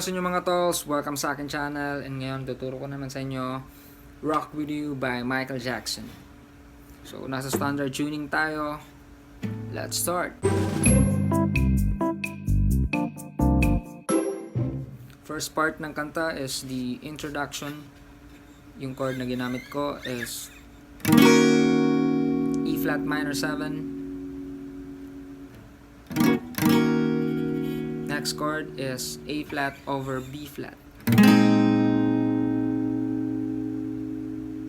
Hello sa inyo mga tolls, welcome sa akin channel, and ngayon tuturo ko naman sa inyo Rock With You by Michael Jackson. So nasa standard tuning tayo, let's start. First part ng kanta is the introduction. Yung chord na ginamit ko is E flat minor 7. Next chord is A flat over B flat.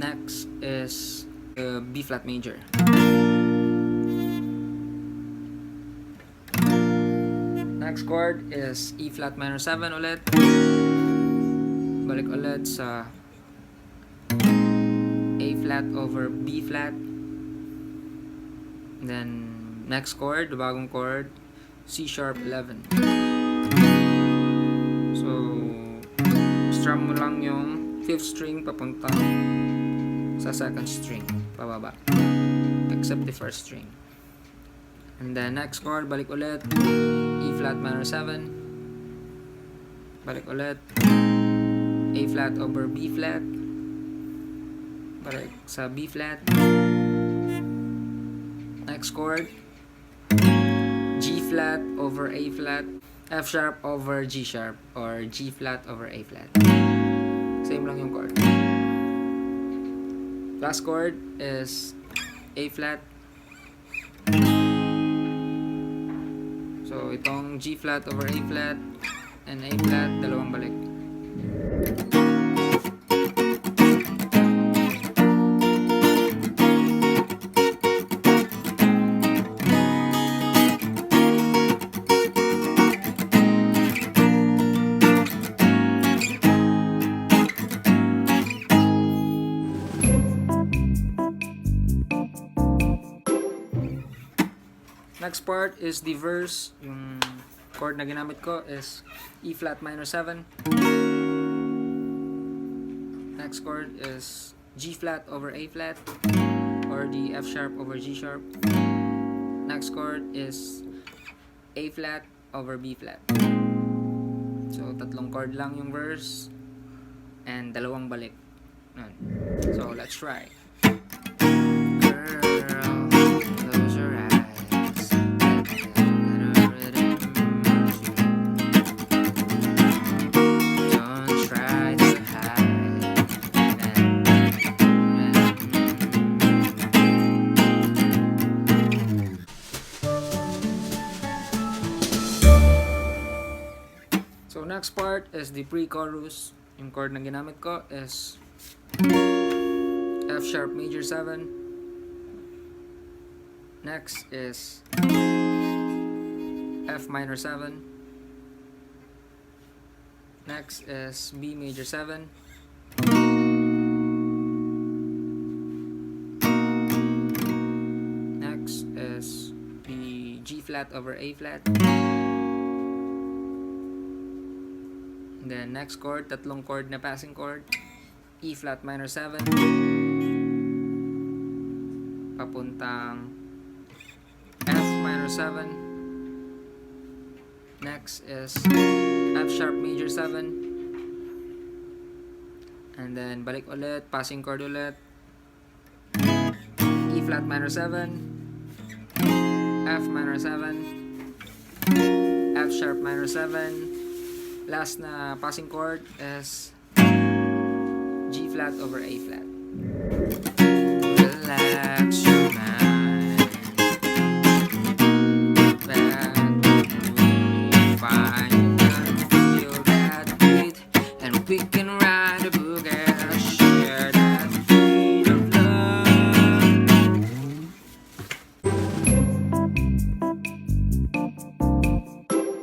Next is B flat major. Next chord is E flat minor 7 ulit. Balik ulit sa A flat over B flat. Then next chord, bagong chord, C sharp 11. So, strum mo lang yung 5th string papunta sa 2nd string, pababa. Except the 1st string. And then next chord, balik ulit, E flat minor 7. Balik ulit, A flat over B flat. Balik sa B flat. Next chord, G flat over A flat. F sharp over G sharp or G flat over A flat. Same lang yung chord. Last chord is A flat. So itong G flat over A flat and A flat, dalawang balik. Next part is the verse. Yung chord na ginamit ko is E flat minor 7. Next chord is G flat over A flat or the F sharp over G sharp. Next chord is A flat over B flat. So tatlong chord lang yung verse and dalawang balik. So let's try. So next part is the pre-chorus. Yung chord na ginamit ko is F sharp major 7. Next is F minor 7. Next is B major 7. Next is the G flat over A flat. And then next chord, tatlong chord na passing chord, E flat minor 7 papuntang F minor 7. Next is F sharp major 7. And then balik ulit, passing chord ulit, E flat minor 7, F minor 7, F sharp minor 7. Last na passing chord is G flat over A flat. Relax your mind. That we find you gotta feel that beat, and we can ride a boogie, share that beat of love.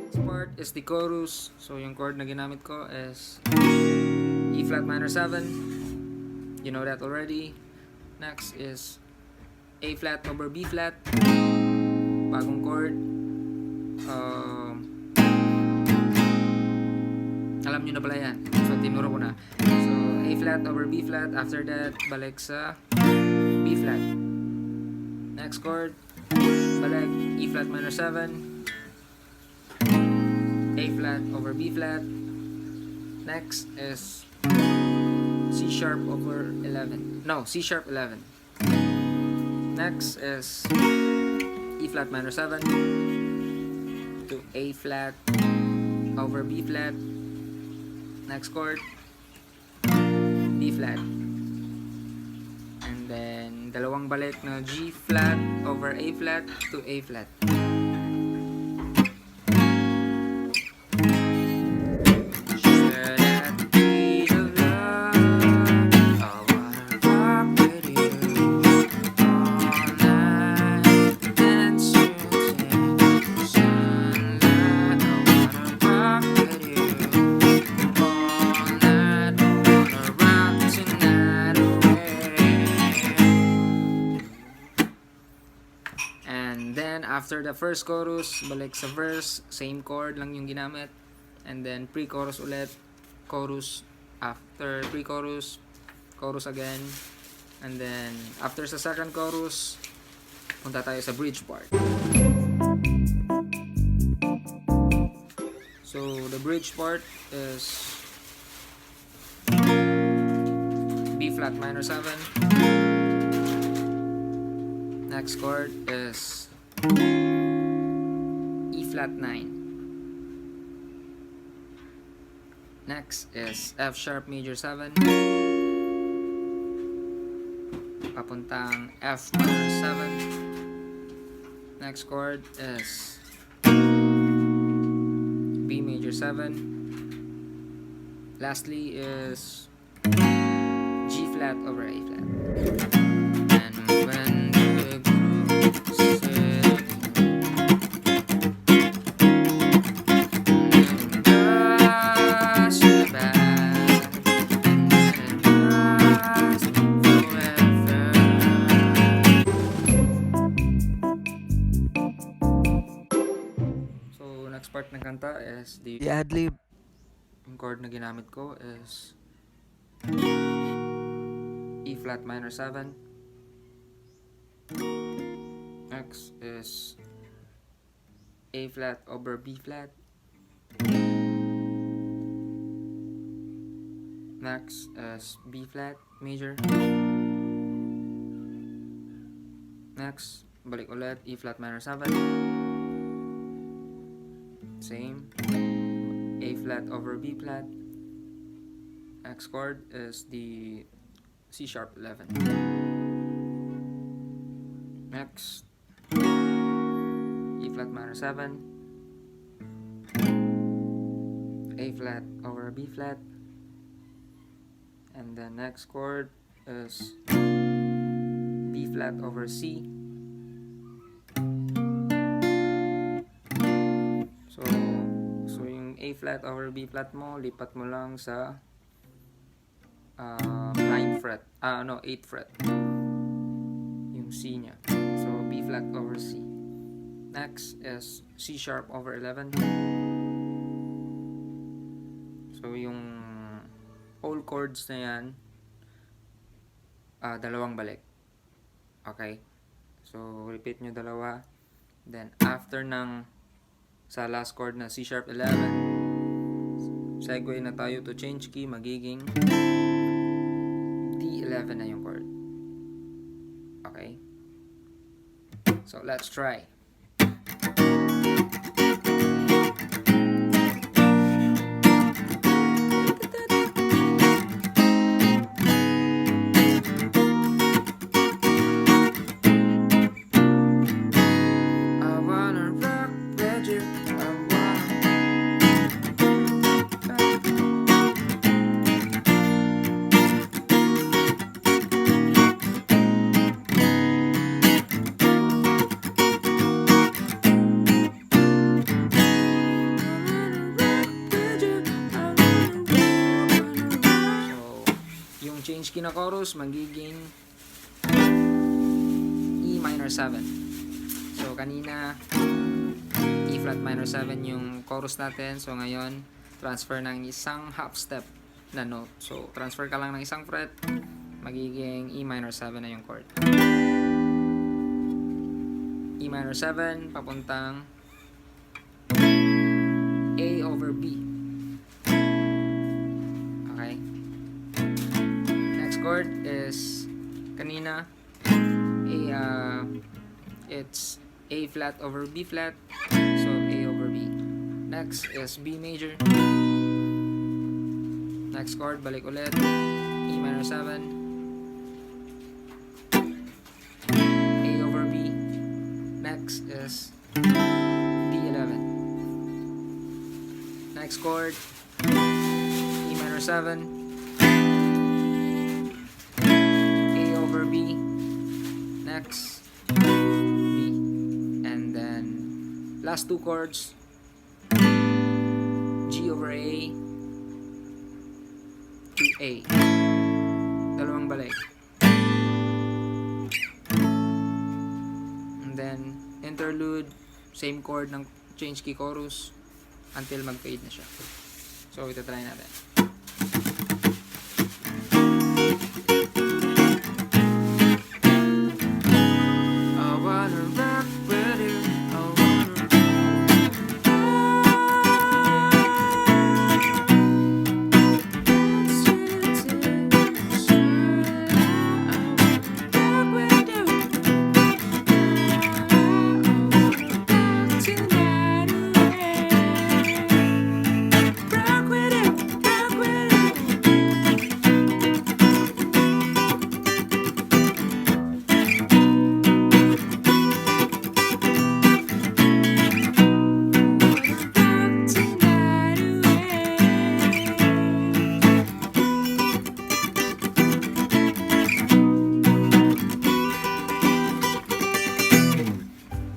This part is the chorus. So yung chord na ginamit ko is E flat minor 7. You know that already. Next is A flat over B flat. Bagong chord. Alam nyo na pala yan. So tinuro ko na. So A flat over B flat. After that, balik sa B flat. Next chord, balik E flat minor 7. A flat over B flat. Next is C sharp over 11. No, C sharp 11. Next is E flat minor 7 to A flat over B flat. Next chord, B flat. And then dalawang balik na G flat over A flat to A flat. After the first chorus, balik sa verse, same chord lang yung ginamit. And then pre-chorus ulit, chorus after pre-chorus, chorus again. And then after sa second chorus, punta tayo sa bridge part. So the bridge part is B flat minor 7. Next chord is E flat 9. Next is F sharp major 7 papuntang F minor 7. Next chord is B major 7. Lastly is G flat over A flat. And when the groove part ng kanta is the ad-lib. Yung chord na ginamit ko is E flat minor 7. Next is A flat over B flat. Next is B flat major. Next, balik ulit E flat minor 7. Same, A flat over B flat. Next chord is the C sharp 11. Next, E flat minor 7, A flat over B flat, and the next chord is B flat over C. So yung A flat over B flat mo, lipat mo lang sa 9th fret. 8th fret. Yung C nya. So B flat over C. Next is C sharp over 11. So yung whole chords na yan, dalawang balik. Okay? So repeat nyo dalawa. Then after ng sa last chord na C sharp 11, segue na tayo to change key, magiging D11 na yung chord. Okay? So let's try. Change key na chorus, magiging E minor 7. So kanina E flat minor 7 yung chorus natin. So ngayon transfer ng isang half step na note. So transfer ka lang ng isang fret, magiging E minor 7 na yung chord. E minor 7 papuntang A over B. chord is kanina it's A flat over B flat, so A over B. Next is B major. Next chord, balik ulit, E minor 7, A over B. Next is D11. Next chord, E minor 7, A over B. Next, B. And then last two chords, G over A to A. Dalawang balik. And then interlude, same chord ng change key chorus until mag-fade na siya. So ito try natin.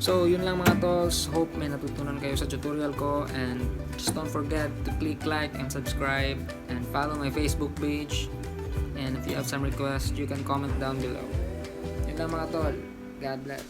So, yun lang mga tolls. Hope may natutunan kayo sa tutorial ko. And just don't forget to click like and subscribe. And follow my Facebook page. And if you have some requests, you can comment down below. Yun lang mga tol. God bless.